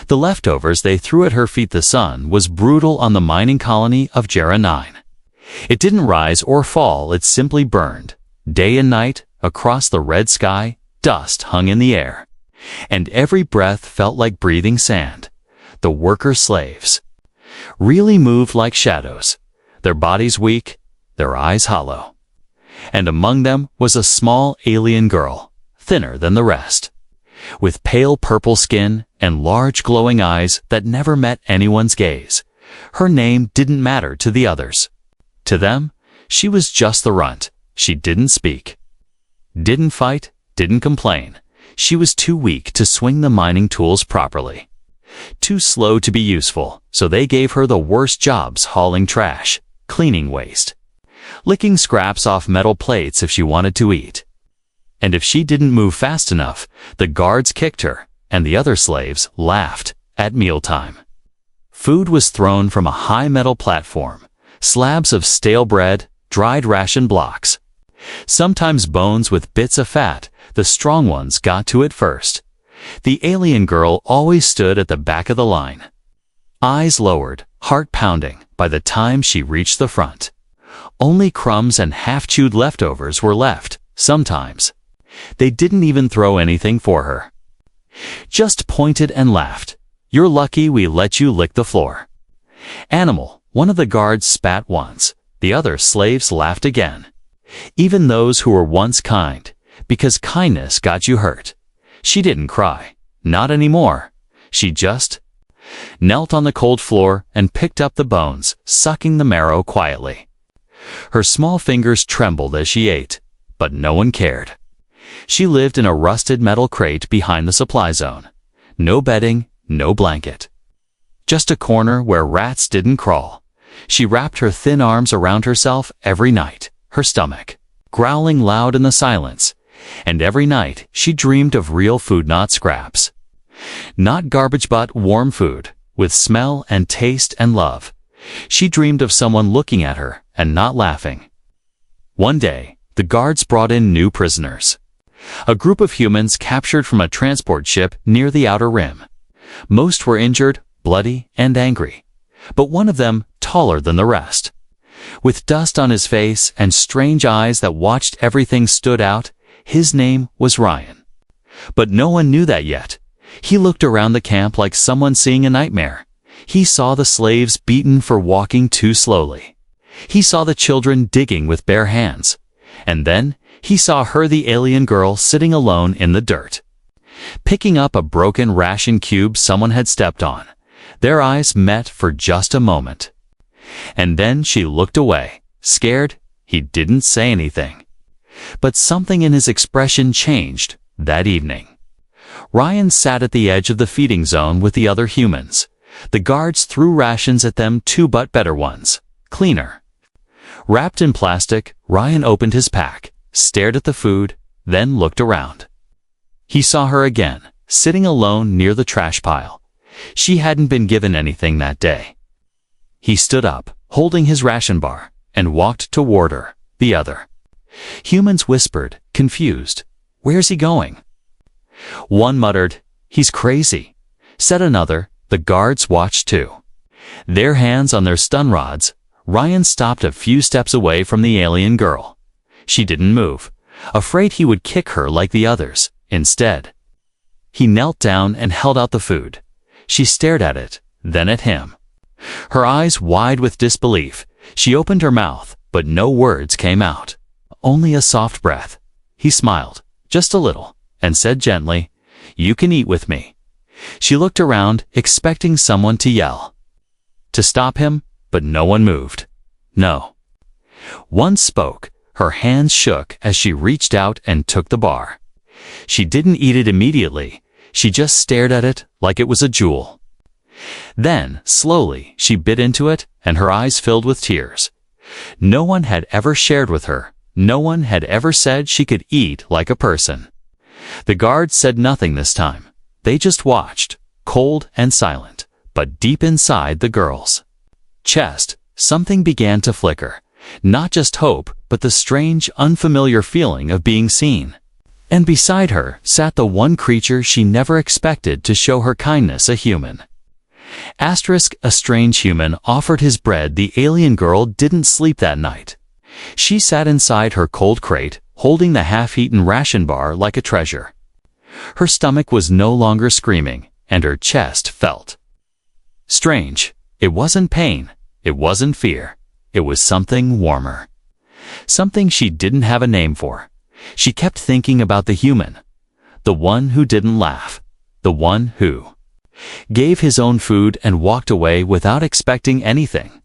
The leftovers they threw at her feet. The sun was brutal on the mining colony of Jera 9. It didn't rise or fall, it simply burned. Day and night, across the red sky, dust hung in the air. And every breath felt like breathing sand. The worker slaves really moved like shadows, their bodies weak, their eyes hollow. And among them was a small alien girl, thinner than the rest, with pale purple skin and large glowing eyes that never met anyone's gaze. Her name didn't matter to the others. To them, she was just the runt. She didn't speak, didn't fight, didn't complain. She was too weak to swing the mining tools properly, too slow to be useful, so they gave her the worst jobs: hauling trash, cleaning waste, licking scraps off metal plates if she wanted to eat. And if she didn't move fast enough, the guards kicked her, and the other slaves laughed at mealtime. Food was thrown from a high metal platform, slabs of stale bread, dried ration blocks, sometimes bones with bits of fat. The strong ones got to it first. The alien girl always stood at the back of the line, eyes lowered, heart pounding, by the time she reached the front. Only crumbs and half-chewed leftovers were left, sometimes. They didn't even throw anything for her. Just pointed and laughed. "You're lucky we let you lick the floor." "Animal," one of the guards spat once. The other slaves laughed again. Even those who were once kind, because kindness got you hurt. She didn't cry. Not anymore. She just knelt on the cold floor and picked up the bones, sucking the marrow quietly. Her small fingers trembled as she ate, but no one cared. She lived in a rusted metal crate behind the supply zone. No bedding, no blanket. Just a corner where rats didn't crawl. She wrapped her thin arms around herself every night, her stomach growling loud in the silence. And every night she dreamed of real food, not scraps. Not garbage, but warm food, with smell and taste and love. She dreamed of someone looking at her and not laughing. One day, the guards brought in new prisoners. A group of humans captured from a transport ship near the outer rim. Most were injured, bloody, and angry. But one of them, taller than the rest, with dust on his face and strange eyes that watched everything, stood out. His name was Ryan. But no one knew that yet. He looked around the camp like someone seeing a nightmare. He saw the slaves beaten for walking too slowly. He saw the children digging with bare hands. And then he saw her, the alien girl, sitting alone in the dirt, picking up a broken ration cube someone had stepped on. Their eyes met for just a moment. And then she looked away, scared. He didn't say anything. But something in his expression changed that evening. Ryan sat at the edge of the feeding zone with the other humans. The guards threw rations at them too, but better ones, cleaner. Wrapped in plastic, Ryan opened his pack, stared at the food, then looked around. He saw her again, sitting alone near the trash pile. She hadn't been given anything that day. He stood up, holding his ration bar, and walked toward her, the other. Humans whispered, confused, "Where's he going?" One muttered, "He's crazy." Said another. The guards watched too, their hands on their stun rods. Ryan stopped a few steps away from the alien girl. She didn't move, afraid he would kick her like the others. Instead, he knelt down and held out the food. She stared at it, then at him, her eyes wide with disbelief. She opened her mouth, but no words came out. Only a soft breath. He smiled, just a little, and said gently, "You can eat with me." She looked around, expecting someone to yell, to stop him, but no one moved. No. One spoke. Her hands shook as she reached out and took the bar. She didn't eat it immediately. She just stared at it like it was a jewel. Then, slowly, she bit into it, and her eyes filled with tears. No one had ever shared with her. No one had ever said she could eat like a person. The guards said nothing this time. They just watched, cold and silent. But deep inside the girl's chest, something began to flicker. Not just hope, but the strange, unfamiliar feeling of being seen. And beside her sat the one creature she never expected to show her kindness, a human. Asterisk, a strange human offered his bread. The alien girl didn't sleep that night. She sat inside her cold crate, holding the half-eaten ration bar like a treasure. Her stomach was no longer screaming, and her chest felt strange. It wasn't pain. It wasn't fear. It was something warmer. Something she didn't have a name for. She kept thinking about the human. The one who didn't laugh. The one who gave his own food and walked away without expecting anything.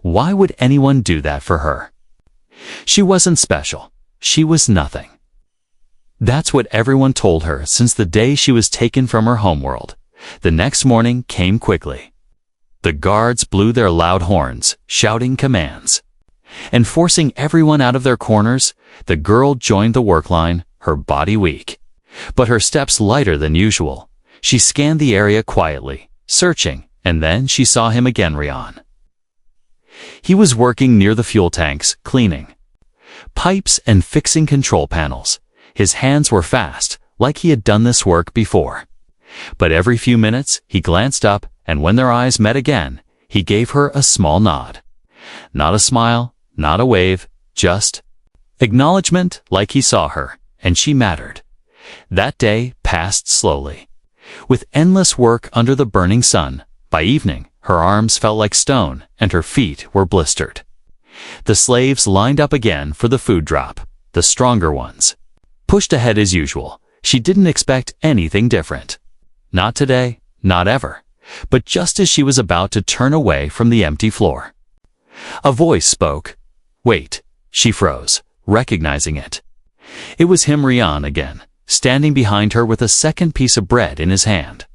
Why would anyone do that for her? She wasn't special. She was nothing. That's what everyone told her since the day she was taken from her homeworld. The next morning came quickly. The guards blew their loud horns, shouting commands. And forcing everyone out of their corners, the girl joined the work line, her body weak, but her steps lighter than usual. She scanned the area quietly, searching, and then she saw him again, Ryan. He was working near the fuel tanks, cleaning pipes and fixing control panels. His hands were fast, like he had done this work before. But every few minutes, he glanced up, and when their eyes met again, he gave her a small nod. Not a smile, not a wave, just acknowledgement, like he saw her, and she mattered. That day passed slowly. With endless work under the burning sun, by evening, her arms felt like stone, and her feet were blistered. The slaves lined up again for the food drop, the stronger ones. Pushed ahead as usual, she didn't expect anything different. Not today, not ever. But just as she was about to turn away from the empty floor, a voice spoke. Wait, she froze, recognizing it. It was him, Ryan, again, standing behind her with a second piece of bread in his hand.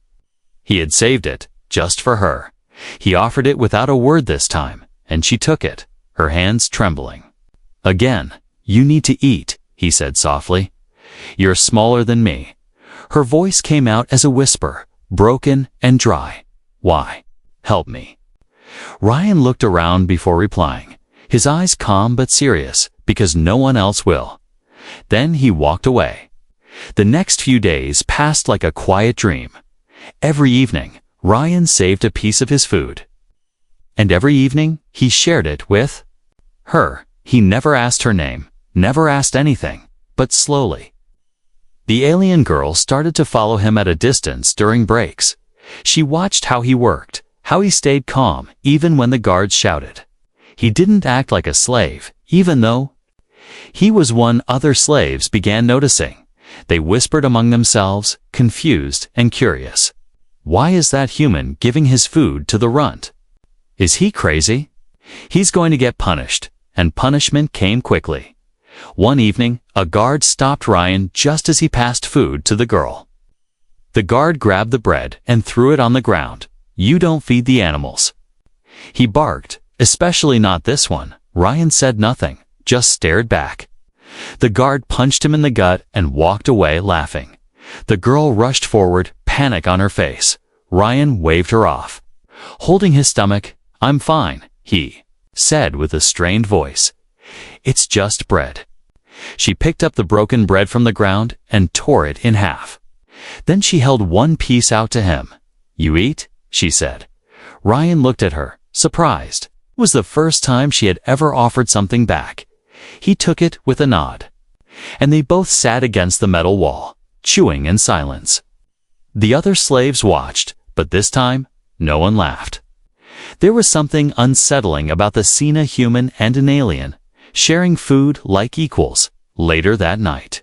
He had saved it, just for her. He offered it without a word this time, and she took it, her hands trembling. Again, you need to eat, he said softly. You're smaller than me. Her voice came out as a whisper, broken and dry. Why? Help me. Ryan looked around before replying, his eyes calm but serious, because no one else will. Then he walked away. The next few days passed like a quiet dream. Every evening, Ryan saved a piece of his food. And every evening, he shared it with her. He never asked her name, never asked anything, but slowly. The alien girl started to follow him at a distance during breaks. She watched how he worked, how he stayed calm, even when the guards shouted. He didn't act like a slave, even though he was one. Other slaves began noticing. They whispered among themselves, confused and curious. Why is that human giving his food to the runt? Is he crazy? He's going to get punished, and punishment came quickly. One evening, a guard stopped Ryan just as he passed food to the girl. The guard grabbed the bread and threw it on the ground. You don't feed the animals. He barked, especially not this one. Ryan said nothing, just stared back. The guard punched him in the gut and walked away laughing. The girl rushed forward, panic on her face. Ryan waved her off. Holding his stomach, I'm fine, he said with a strained voice. It's just bread. She picked up the broken bread from the ground and tore it in half. Then she held one piece out to him. You eat? She said. Ryan looked at her, surprised. It was the first time she had ever offered something back. He took it with a nod. And they both sat against the metal wall, chewing in silence. The other slaves watched, but this time, no one laughed. There was something unsettling about the scene, a human and an alien, sharing food like equals. Later that night,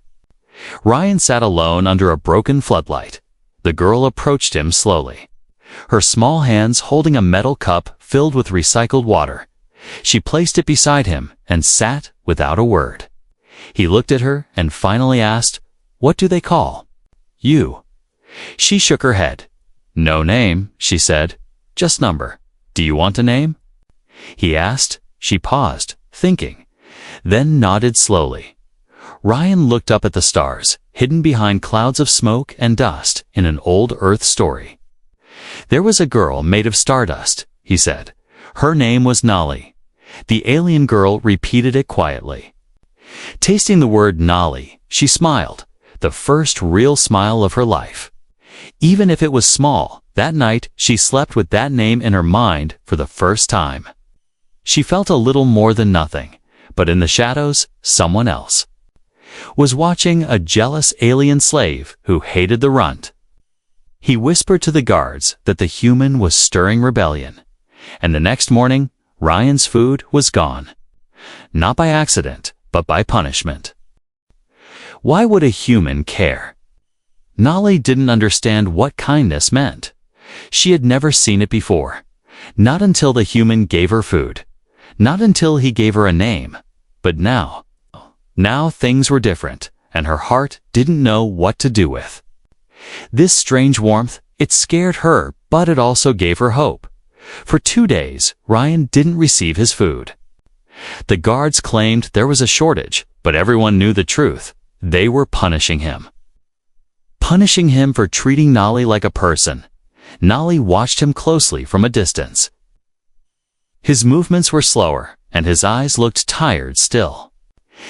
Ryan sat alone under a broken floodlight. The girl approached him slowly, her small hands holding a metal cup filled with recycled water. She placed it beside him and sat without a word. He looked at her and finally asked, What do they call you? She shook her head. No name, she said. Just number. Do you want a name? He asked. She paused, thinking, then nodded slowly. Ryan looked up at the stars, hidden behind clouds of smoke and dust in an old Earth story. There was a girl made of stardust, he said. Her name was Nali. The alien girl repeated it quietly. Tasting the word Nali, she smiled. the first real smile of her life. Even if it was small, that night she slept with that name in her mind for the first time. She felt a little more than nothing, but in the shadows, someone else was watching, a jealous alien slave who hated the runt. He whispered to the guards that the human was stirring rebellion, and the next morning, Ryan's food was gone. Not by accident, but by punishment. Why would a human care? Nolly didn't understand what kindness meant. She had never seen it before. Not until the human gave her food. Not until he gave her a name. But now things were different, and her heart didn't know what to do with. This strange warmth, it scared her, but it also gave her hope. For 2 days, Ryan didn't receive his food. The guards claimed there was a shortage, but everyone knew the truth. They were punishing him. Punishing him for treating Nolly like a person. Nolly watched him closely from a distance. His movements were slower, and his eyes looked tired still.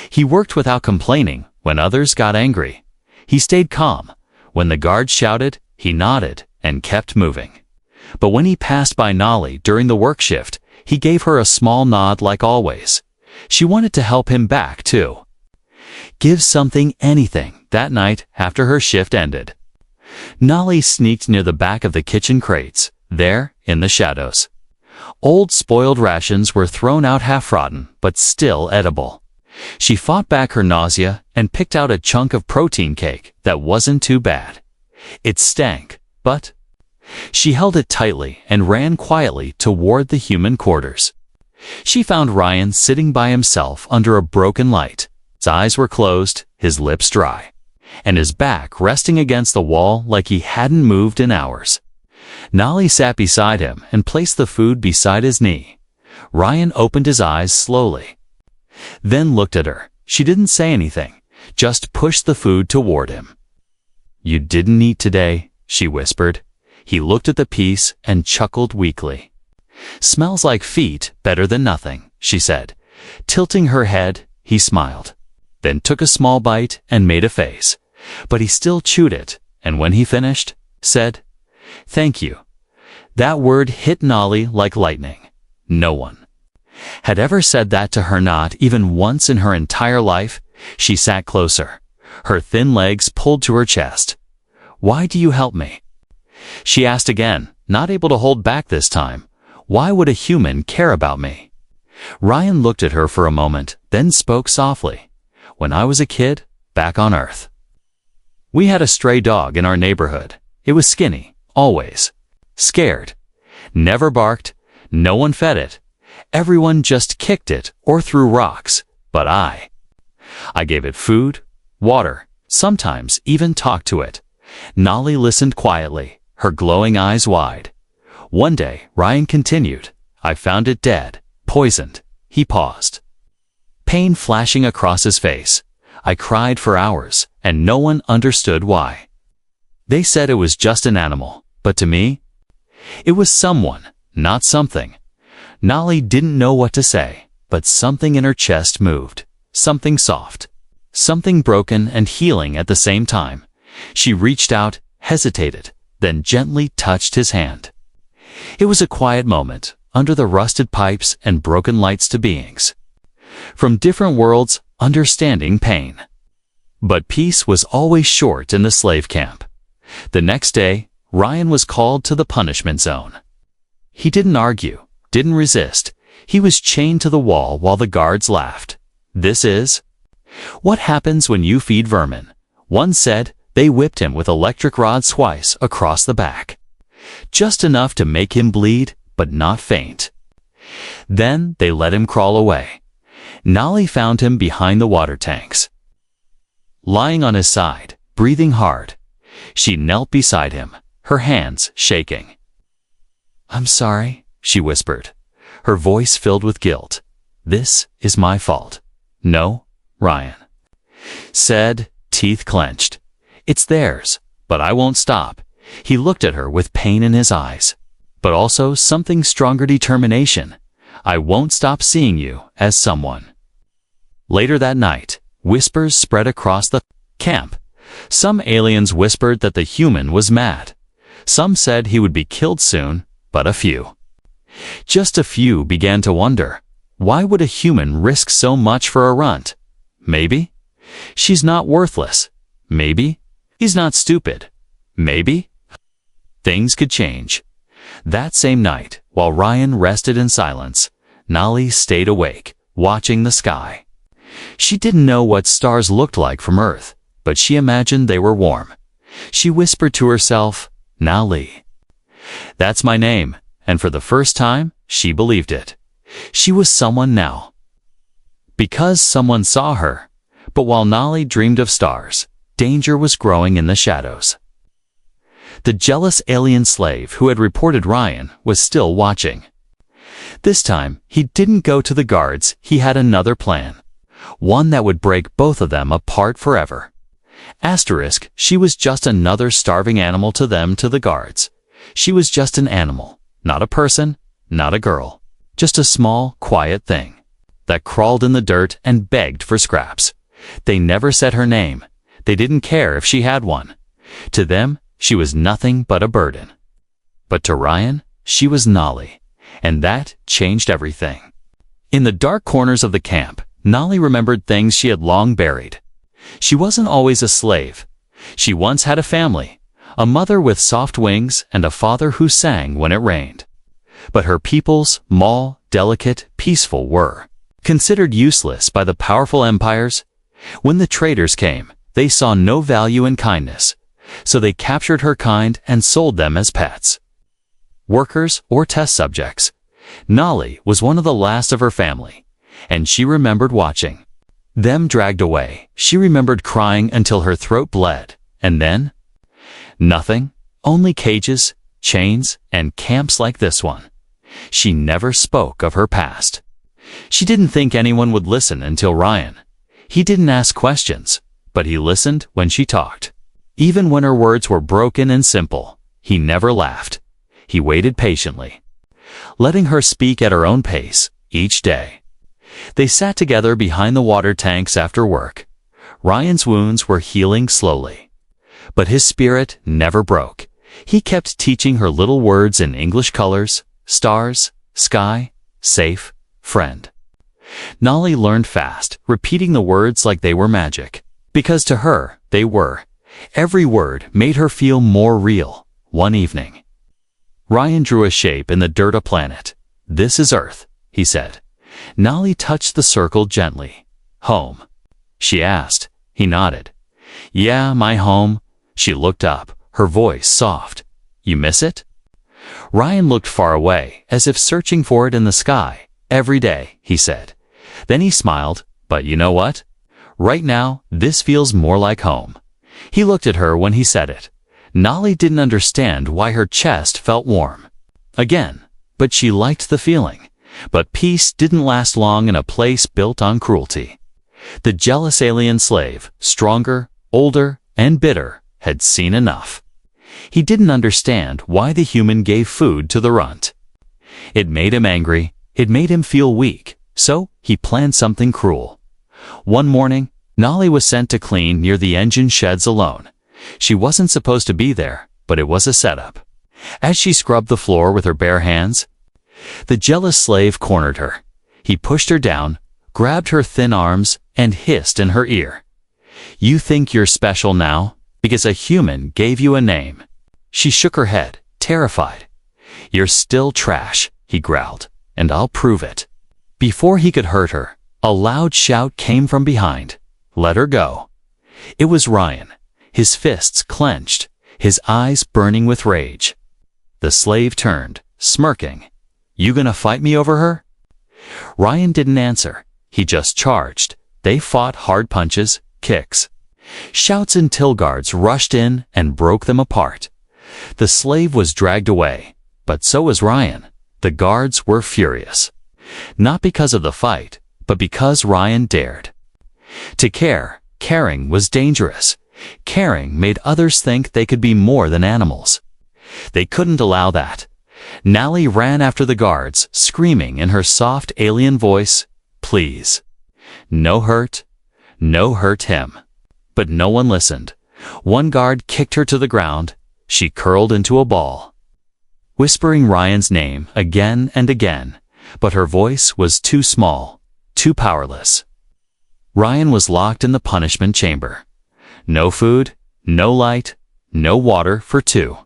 He worked without complaining when others got angry. He stayed calm. When the guards shouted, he nodded and kept moving. But when he passed by Nolly during the work shift, he gave her a small nod like always. She wanted to help him back, too. Give something, anything, that night after her shift ended. Nolly sneaked near the back of the kitchen crates, there, in the shadows. Old spoiled rations were thrown out half-rotten, but still edible. She fought back her nausea and picked out a chunk of protein cake that wasn't too bad. It stank, but she held it tightly and ran quietly toward the human quarters. She found Ryan sitting by himself under a broken light. His eyes were closed, his lips dry, and his back resting against the wall like he hadn't moved in hours. Nolly sat beside him and placed the food beside his knee. Ryan opened his eyes slowly, then looked at her. She didn't say anything, just pushed the food toward him. "You didn't eat today," she whispered. He looked at the piece and chuckled weakly. "Smells like feet, better than nothing," she said. Tilting her head, he smiled, then took a small bite and made a face. But he still chewed it, and when he finished, said, "Thank you." That word hit Nolly like lightning. No one had ever said that to her, not even once in her entire life. She sat closer, her thin legs pulled to her chest. "Why do you help me?" She asked again, not able to hold back this time. Why would a human care about me? Ryan looked at her for a moment, then spoke softly. "When I was a kid, back on Earth, we had a stray dog in our neighborhood. It was skinny, always scared, never barked, no one fed it. Everyone just kicked it or threw rocks, but I gave it food, water, sometimes even talked to it." Nolly listened quietly, her glowing eyes wide. "One day," Ryan continued, "I found it dead, poisoned." He paused, pain flashing across his face. "I cried for hours, and no one understood why. They said it was just an animal, but to me, it was someone, not something." Nolly didn't know what to say, but something in her chest moved. Something soft, something broken and healing at the same time. She reached out, hesitated, then gently touched his hand. It was a quiet moment, under the rusted pipes and broken lights, to beings from different worlds understanding pain. But peace was always short in the slave camp. The next day, Ryan was called to the punishment zone. He didn't argue, didn't resist. He was chained to the wall while the guards laughed. "This is what happens when you feed vermin," one said. They whipped him with electric rods twice across the back, just enough to make him bleed, but not faint. Then they let him crawl away. Nolly found him behind the water tanks, lying on his side, breathing hard. She knelt beside him, her hands shaking. "I'm sorry," she whispered, her voice filled with guilt. "This is my fault." "No," Ryan said, teeth clenched. "It's theirs, but I won't stop." He looked at her with pain in his eyes, but also something stronger, determination. "I won't stop seeing you as someone." Later that night, whispers spread across the camp. Some aliens whispered that the human was mad. Some said he would be killed soon, but a few. Just a few began to wonder, why would a human risk so much for a runt? Maybe she's not worthless. Maybe he's not stupid. Maybe things could change. That same night, while Ryan rested in silence, Nolly stayed awake, watching the sky. She didn't know what stars looked like from Earth, but she imagined they were warm. She whispered to herself, Nolly. That's my name, and for the first time, she believed it. She was someone now. Because someone saw her. But while Nolly dreamed of stars, danger was growing in the shadows. The jealous alien slave who had reported Ryan was still watching. This time, he didn't go to the guards, he had another plan. One that would break both of them apart forever. Asterisk, she was just another starving animal to them, to the guards. She was just an animal, not a person, not a girl. Just a small, quiet thing that crawled in the dirt and begged for scraps. They never said her name. They didn't care if she had one. To them, she was nothing but a burden. But to Ryan, she was Nolly, and that changed everything. In the dark corners of the camp, Nolly remembered things she had long buried. She wasn't always a slave. She once had a family, a mother with soft wings and a father who sang when it rained. But her peoples, small, delicate, peaceful, were considered useless by the powerful empires. When the traders came, they saw no value in kindness, so they captured her kind and sold them as pets. Workers or test subjects. Nolly was one of the last of her family, and she remembered watching them dragged away. She remembered crying until her throat bled, and then nothing, only cages, chains, and camps like this one. She never spoke of her past. She didn't think anyone would listen until Ryan. He didn't ask questions, but he listened when she talked. Even when her words were broken and simple, he never laughed. He waited patiently, letting her speak at her own pace each day. They sat together behind the water tanks after work. Ryan's wounds were healing slowly, but his spirit never broke. He kept teaching her little words in English colors: stars, sky, safe, friend. Nolly learned fast, repeating the words like they were magic, because to her, they were. Every word made her feel more real. One evening, Ryan drew a shape in the dirt, a planet. This is Earth, he said. Nolly touched the circle gently. Home? She asked. He nodded. Yeah, my home. She looked up, her voice soft. You miss it? Ryan looked far away, as if searching for it in the sky. Every day, he said. Then he smiled. But you know what? Right now, this feels more like home. He looked at her when he said it. Nolly didn't understand why her chest felt warm. Again, but she liked the feeling. But peace didn't last long in a place built on cruelty. The jealous alien slave, stronger, older, and bitter, had seen enough. He didn't understand why the human gave food to the runt. It made him angry. It made him feel weak. So he planned something cruel. One morning, Nolly was sent to clean near the engine sheds alone. She wasn't supposed to be there, but it was a setup. As she scrubbed the floor with her bare hands, the jealous slave cornered her. He pushed her down, grabbed her thin arms, and hissed in her ear. You think you're special now, because a human gave you a name. She shook her head, terrified. You're still trash, he growled, and I'll prove it. Before he could hurt her, a loud shout came from behind. Let her go. It was Ryan, his fists clenched, his eyes burning with rage. The slave turned, smirking. You gonna fight me over her? Ryan didn't answer. He just charged. They fought hard punches, kicks. Shouts until guards rushed in and broke them apart. The slave was dragged away, but so was Ryan. The guards were furious. Not because of the fight, but because Ryan dared. To care, caring was dangerous. Caring made others think they could be more than animals. They couldn't allow that. Nolly ran after the guards, screaming in her soft alien voice, please. No hurt him. But no one listened. One guard kicked her to the ground. She curled into a ball, whispering Ryan's name again and again, but her voice was too small, too powerless. Ryan was locked in the punishment chamber. No food, no light, no water for 2.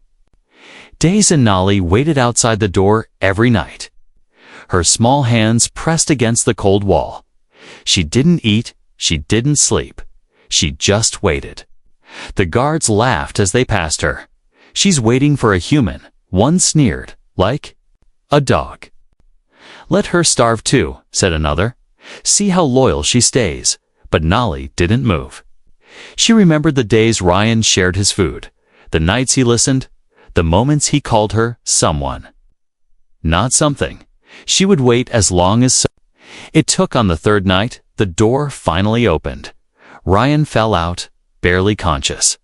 Days and Nolly waited outside the door every night. Her small hands pressed against the cold wall. She didn't eat, she didn't sleep. She just waited. The guards laughed as they passed her. She's waiting for a human, one sneered, like a dog. Let her starve too, said another. See how loyal she stays. But Nolly didn't move. She remembered the days Ryan shared his food, the nights he listened, the moments he called her someone. Not something. She would wait as long as It took on the 3rd night, the door finally opened. Ryan fell out, barely conscious,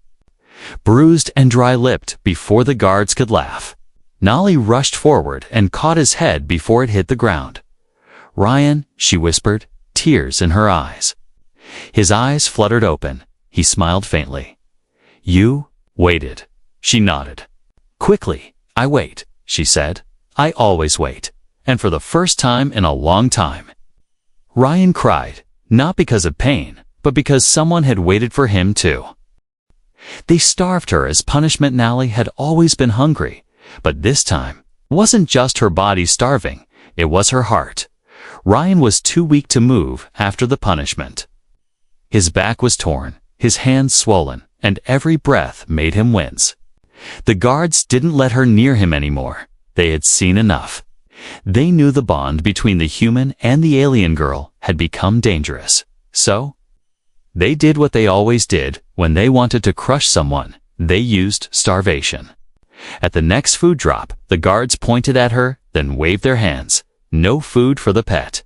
bruised and dry-lipped before the guards could laugh. Nolly rushed forward and caught his head before it hit the ground. Ryan, she whispered, tears in her eyes. His eyes fluttered open. He smiled faintly. You waited. She nodded. Quickly, I wait, she said. I always wait. And for the first time in a long time. Ryan cried, not because of pain, but because someone had waited for him too. They starved her as punishment. Nolly had always been hungry, but this time it wasn't just her body starving, it was her heart. Ryan was too weak to move after the punishment. His back was torn, his hands swollen, and every breath made him wince. The guards didn't let her near him anymore. They had seen enough. They knew the bond between the human and the alien girl had become dangerous. So they did what they always did when they wanted to crush someone. They used starvation. At the next food drop, the guards pointed at her, then waved their hands. No food for the pet.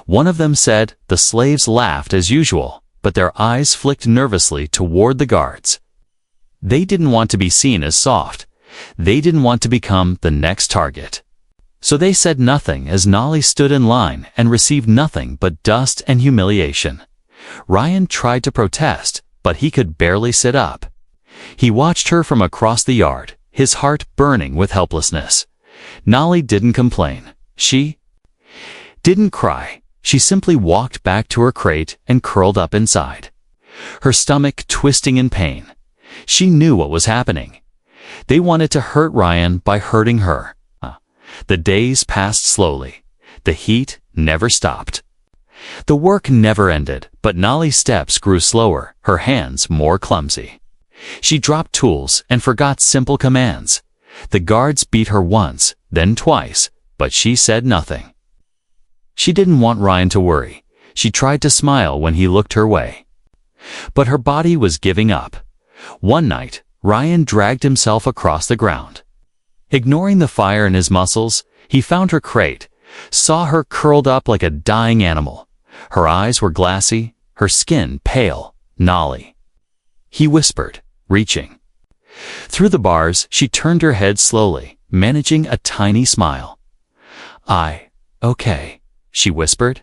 One of them said the slaves laughed as usual, but their eyes flicked nervously toward the guards. They didn't want to be seen as soft. They didn't want to become the next target. So they said nothing as Nolly stood in line and received nothing but dust and humiliation. Ryan tried to protest, but he could barely sit up. He watched her from across the yard, his heart burning with helplessness. Nolly didn't complain. She didn't cry. She simply walked back to her crate and curled up inside, her stomach twisting in pain. She knew what was happening. They wanted to hurt Ryan by hurting her. The days passed slowly. The heat never stopped. The work never ended, but Nolly's steps grew slower, her hands more clumsy. She dropped tools and forgot simple commands. The guards beat her once, then twice, but she said nothing. She didn't want Ryan to worry. She tried to smile when he looked her way. But her body was giving up. One night, Ryan dragged himself across the ground. Ignoring the fire in his muscles, he found her crate, saw her curled up like a dying animal. Her eyes were glassy, her skin pale. Nolly, he whispered, reaching. Through the bars, she turned her head slowly, managing a tiny smile. Okay, she whispered.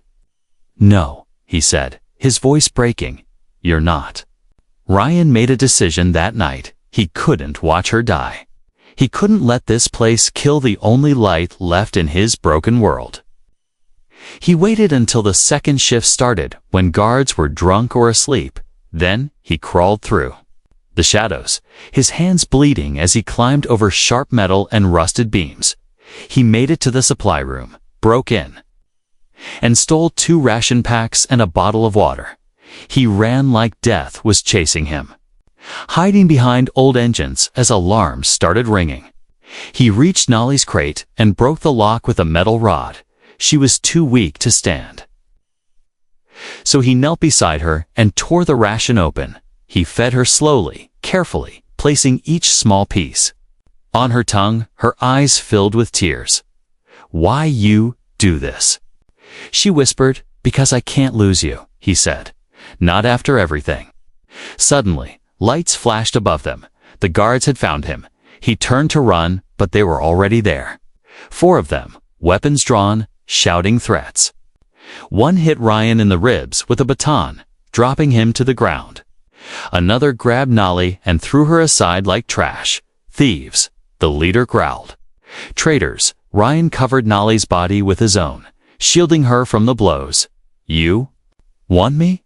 No, he said, his voice breaking. You're not. Ryan made a decision that night. He couldn't watch her die. He couldn't let this place kill the only light left in his broken world. He waited until the second shift started, when guards were drunk or asleep. Then he crawled through the shadows, his hands bleeding as he climbed over sharp metal and rusted beams. He made it to the supply room, broke in, and stole 2 ration packs and a bottle of water. He ran like death was chasing him, hiding behind old engines as alarms started ringing. He reached Nolly's crate and broke the lock with a metal rod. She was too weak to stand. So he knelt beside her and tore the ration open. He fed her slowly, carefully, placing each small piece on her tongue, her eyes filled with tears. Why you do this? She whispered. Because I can't lose you, he said. Not after everything. Suddenly, lights flashed above them. The guards had found him. He turned to run, but they were already there. 4 of them, weapons drawn, shouting threats. One hit Ryan in the ribs with a baton, dropping him to the ground. Another grabbed Nolly and threw her aside like trash. "Thieves," the leader growled. "Traitors." Ryan covered Nolly's body with his own, shielding her from the blows. "You want me?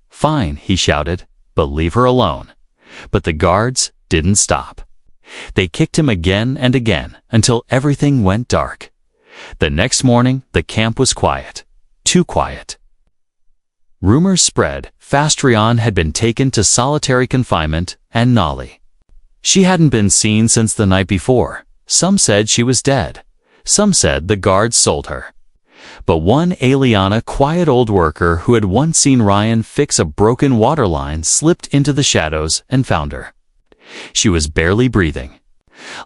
Fine," he shouted, "but leave her alone." But the guards didn't stop. They kicked him again and again until everything went dark. The next morning, the camp was quiet. Too quiet. Rumors spread fast. Ryan had been taken to solitary confinement, and Nolly. She hadn't been seen since the night before. Some said she was dead. Some said the guards sold her. But one Aliana, quiet old worker who had once seen Ryan fix a broken water line, slipped into the shadows and found her. She was barely breathing.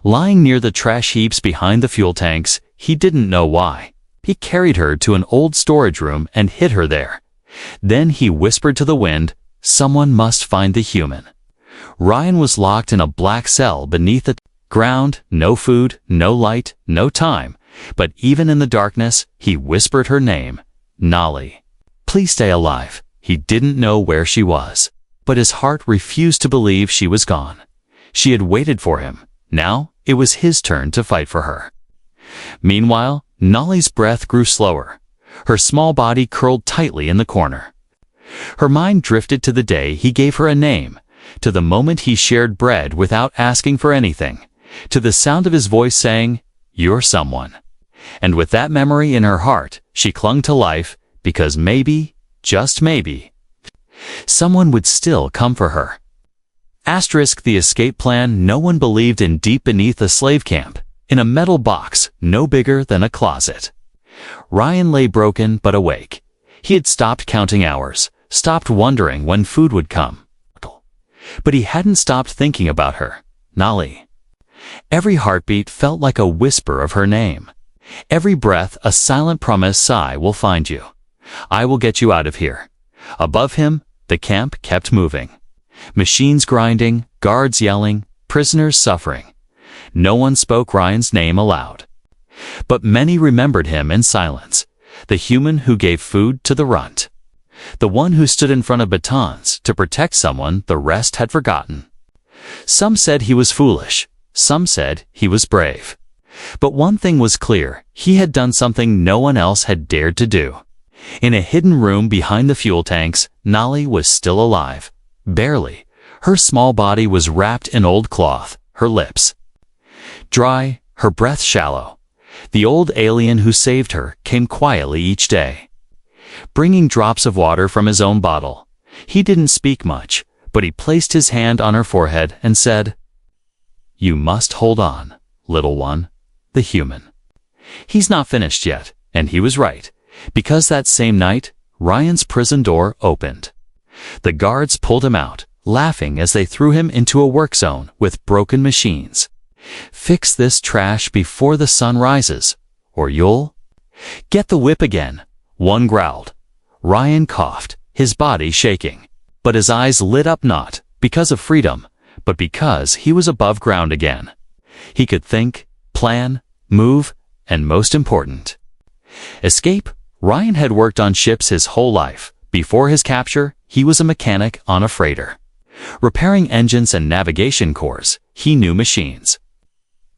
Lying near the trash heaps behind the fuel tanks, he didn't know why. He carried her to an old storage room and hid her there. Then he whispered to the wind, "Someone must find the human." Ryan was locked in a black cell beneath the ground, no food, no light, no time. But even in the darkness, he whispered her name, Nolly. "Please stay alive." He didn't know where she was, but his heart refused to believe she was gone. She had waited for him. Now it was his turn to fight for her. Meanwhile, Nolly's breath grew slower. Her small body curled tightly in the corner. Her mind drifted to the day he gave her a name, to the moment he shared bread without asking for anything, to the sound of his voice saying, "You're someone." And with that memory in her heart, she clung to life, because maybe, just maybe, someone would still come for her. Asterisk the escape plan no one believed in. Deep beneath the slave camp, in a metal box no bigger than a closet, Ryan lay broken but awake. He had stopped counting hours, stopped wondering when food would come. But he hadn't stopped thinking about her, Nolly. Every heartbeat felt like a whisper of her name. Every breath a silent promise. "Sci will find you. I will get you out of here." Above him, the camp kept moving. Machines grinding, guards yelling, prisoners suffering. No one spoke Ryan's name aloud. But many remembered him in silence. The human who gave food to the runt. The one who stood in front of batons to protect someone the rest had forgotten. Some said he was foolish. Some said he was brave. But one thing was clear: he had done something no one else had dared to do. In a hidden room behind the fuel tanks, Nolly was still alive. Barely. Her small body was wrapped in old cloth, her lips dry, her breath shallow. The old alien who saved her came quietly each day, bringing drops of water from his own bottle. He didn't speak much, but he placed his hand on her forehead and said, "You must hold on, little one, the human. He's not finished yet." And he was right, because that same night, Ryan's prison door opened. The guards pulled him out, laughing as they threw him into a work zone with broken machines. "Fix this trash before the sun rises, or you'll get the whip again," one growled. Ryan coughed, his body shaking. But his eyes lit up, not because of freedom, but because he was above ground again. He could think, plan, move, and most important, escape. Ryan had worked on ships his whole life. Before his capture, he was a mechanic on a freighter. Repairing engines and navigation cores, he knew machines.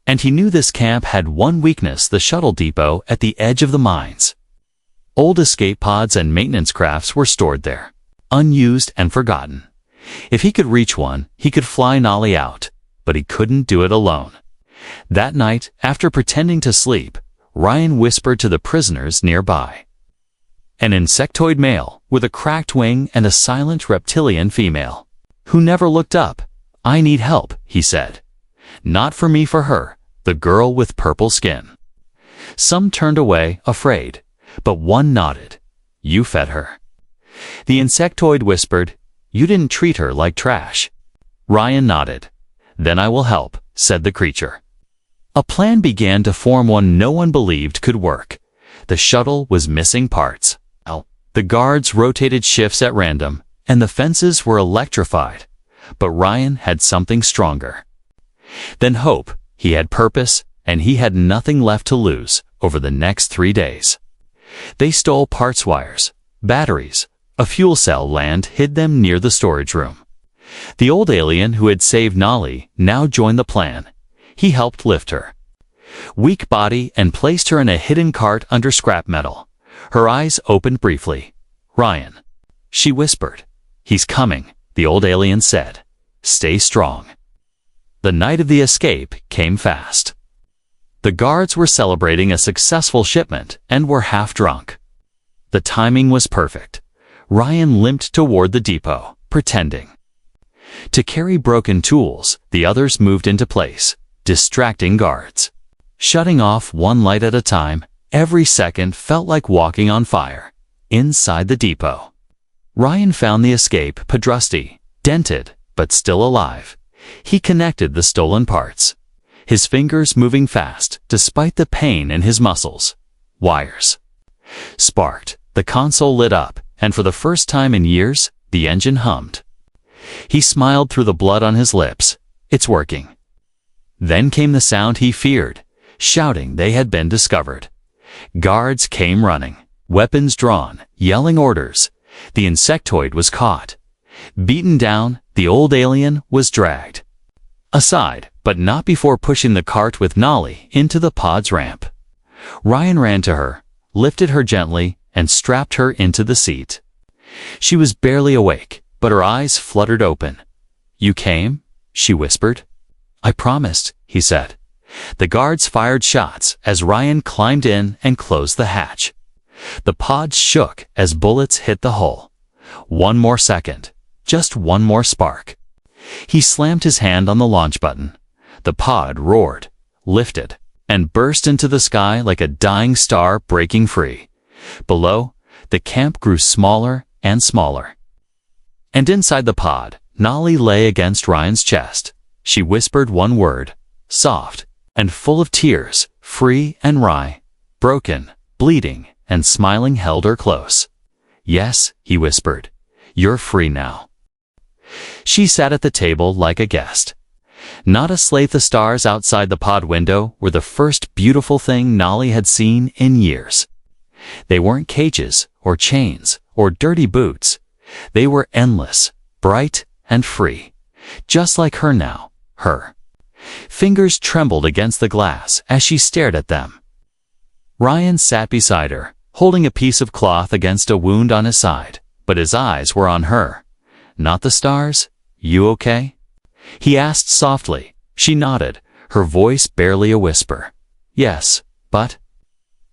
And he knew this camp had one weakness: the shuttle depot at the edge of the mines. Old escape pods and maintenance crafts were stored there, unused and forgotten. If he could reach one, he could fly Nolly out, but he couldn't do it alone. That night, after pretending to sleep, Ryan whispered to the prisoners nearby. An insectoid male with a cracked wing and a silent reptilian female, who never looked up. "I need help," he said. "Not for me, for her, the girl with purple skin." Some turned away, afraid, but one nodded. "You fed her." The insectoid whispered, "You didn't treat her like trash." Ryan nodded. "Then I will help," said the creature. A plan began to form, one no one believed could work. The shuttle was missing parts. The guards rotated shifts at random, and the fences were electrified. But Ryan had something stronger than hope. He had purpose, and he had nothing left to lose. Over the next 3 days, they stole parts wires, batteries, a fuel cell, land hid them near the storage room. The old alien who had saved Nolly now joined the plan. He helped lift her weak body and placed her in a hidden cart under scrap metal. Her eyes opened briefly. "Ryan," she whispered. "He's coming," the old alien said. "Stay strong." The night of the escape came fast. The guards were celebrating a successful shipment and were half drunk. The timing was perfect. Ryan limped toward the depot, pretending to carry broken tools. The others moved into place, distracting guards, shutting off one light at a time. Every second felt like walking on fire. Inside the depot, Ryan found the escape pod rusty, dented, but still alive. He connected the stolen parts, his fingers moving fast despite the pain in his muscles. Wires sparked, the console lit up, and for the first time in years, the engine hummed. He smiled through the blood on his lips. It's working. Then came the sound he feared, shouting they had been discovered. Guards came running, weapons drawn, yelling orders. The insectoid was caught. Beaten down, the old alien was dragged aside, but not before pushing the cart with Nolly into the pod's ramp. Ryan ran to her, lifted her gently, and strapped her into the seat. She was barely awake, but her eyes fluttered open. "You came?" she whispered. "I promised," he said. The guards fired shots as Ryan climbed in and closed the hatch. The pod shook as bullets hit the hull. One more second, just one more spark. He slammed his hand on the launch button. The pod roared, lifted, and burst into the sky like a dying star breaking free. Below, the camp grew smaller and smaller. And inside the pod, Nolly lay against Ryan's chest. She whispered one word, soft and full of tears, free and wry, broken, bleeding, and smiling held her close. "Yes," he whispered, "you're free now." She sat at the table like a guest. Not a slave. The stars outside the pod window were the first beautiful thing Nolly had seen in years. They weren't cages or chains or dirty boots. They were endless, bright, and free. Just like her now, her fingers trembled against the glass as she stared at them. Ryan sat beside her, holding a piece of cloth against a wound on his side, but his eyes were on her. "Not the stars? You okay?" he asked softly. She nodded, her voice barely a whisper. "Yes, but..."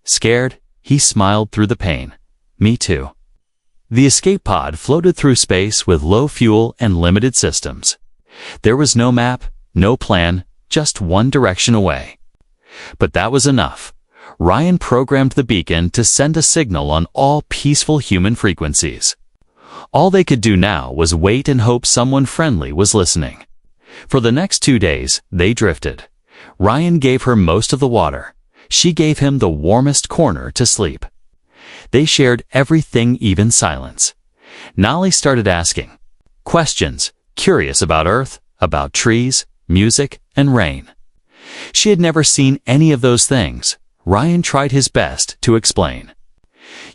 Scared, he smiled through the pain. "Me too." The escape pod floated through space with low fuel and limited systems. There was no map, no plan, just one direction away. But that was enough. Ryan programmed the beacon to send a signal on all peaceful human frequencies. All they could do now was wait and hope someone friendly was listening. For the next 2 days, they drifted. Ryan gave her most of the water. She gave him the warmest corner to sleep. They shared everything, even silence. Nolly started asking questions, curious about Earth, about trees, music, and rain. She had never seen any of those things. Ryan tried his best to explain.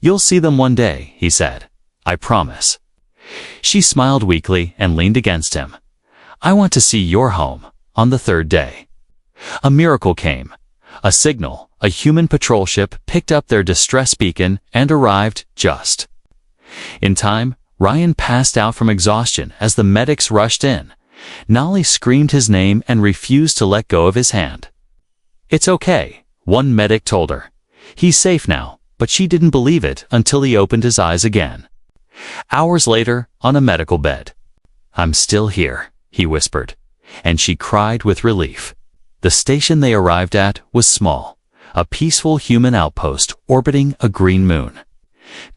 "You'll see them one day," he said. "I promise." She smiled weakly and leaned against him. "I want to see your home." On the 3rd day, a miracle came. A signal, a human patrol ship picked up their distress beacon and arrived just in time. Ryan passed out from exhaustion as the medics rushed in. Nolly screamed his name and refused to let go of his hand. "It's okay," one medic told her. "He's safe now," but she didn't believe it until he opened his eyes again. Hours later, on a medical bed, "I'm still here," he whispered, and she cried with relief. The station they arrived at was small, a peaceful human outpost orbiting a green moon.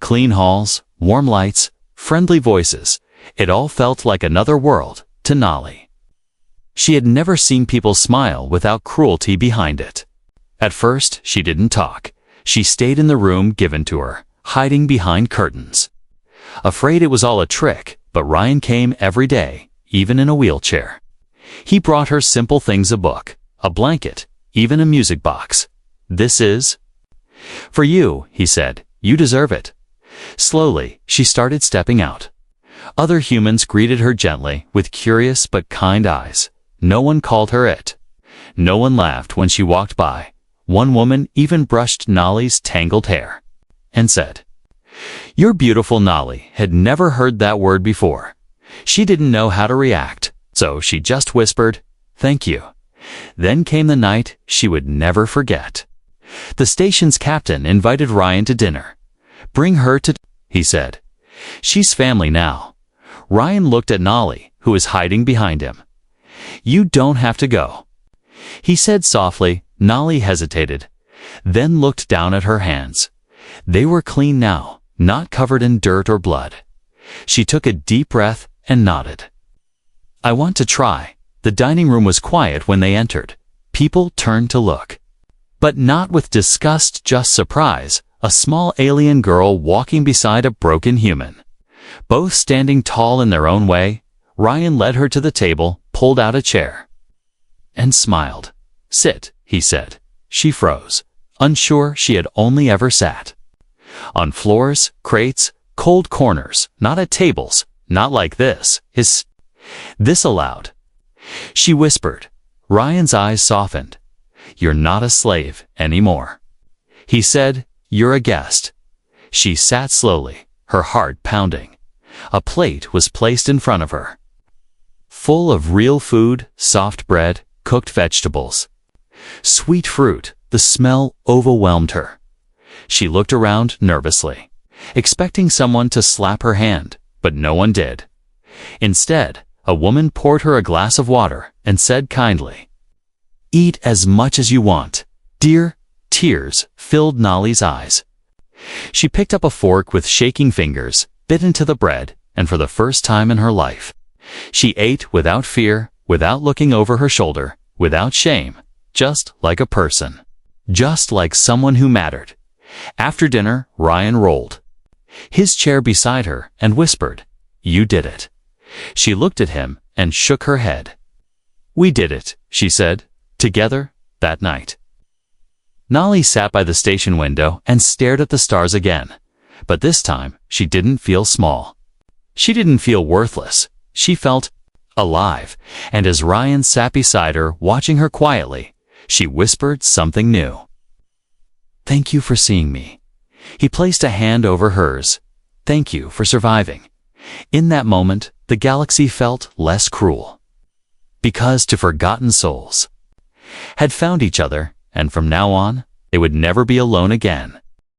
Clean halls, warm lights, friendly voices, it all felt like another world to Nolly. She had never seen people smile without cruelty behind it. At first, she didn't talk. She stayed in the room given to her, hiding behind curtains. Afraid it was all a trick, but Ryan came every day, even in a wheelchair. He brought her simple things: a book, a blanket, even a music box. "This is for you," he said. "You deserve it." Slowly, she started stepping out. Other humans greeted her gently with curious but kind eyes. No one called her it. No one laughed when she walked by. One woman even brushed Nolly's tangled hair and said, "You're beautiful." Nolly had never heard that word before. She didn't know how to react, so she just whispered, "Thank you." Then came the night she would never forget. The station's captain invited Ryan to dinner. "Bring her to," he said. "She's family now." Ryan looked at Nolly, who was hiding behind him. "You don't have to go," he said softly. Nolly hesitated, then looked down at her hands. They were clean now, not covered in dirt or blood. She took a deep breath and nodded. "I want to try." The dining room was quiet when they entered. People turned to look. But not with disgust, just surprise. A small alien girl walking beside a broken human. Both standing tall in their own way, Ryan led her to the table, pulled out a chair, and smiled. "Sit," he said. She froze, unsure she had only ever sat. On floors, crates, cold corners, not at tables, not like this, this allowed. She whispered. Ryan's eyes softened. "You're not a slave anymore." He said, "You're a guest." She sat slowly, her heart pounding. A plate was placed in front of her, full of real food, soft bread, cooked vegetables, sweet fruit. The smell overwhelmed her. She looked around nervously, expecting someone to slap her hand, but no one did. Instead, a woman poured her a glass of water and said kindly, "Eat as much as you want, dear." Tears filled Nolly's eyes. She picked up a fork with shaking fingers, bit into the bread, and for the first time in her life, she ate without fear, without looking over her shoulder, without shame, just like a person. Just like someone who mattered. After dinner, Ryan rolled his chair beside her and whispered, "You did it." She looked at him and shook her head. "We did it," she said, "together, that night." Nolly sat by the station window and stared at the stars again. But this time, she didn't feel small. She didn't feel worthless. She felt alive. And as Ryan sat beside her, watching her quietly, she whispered something new. "Thank you for seeing me." He placed a hand over hers. "Thank you for surviving." In that moment, the galaxy felt less cruel. Because two forgotten souls had found each other, and from now on, they would never be alone again.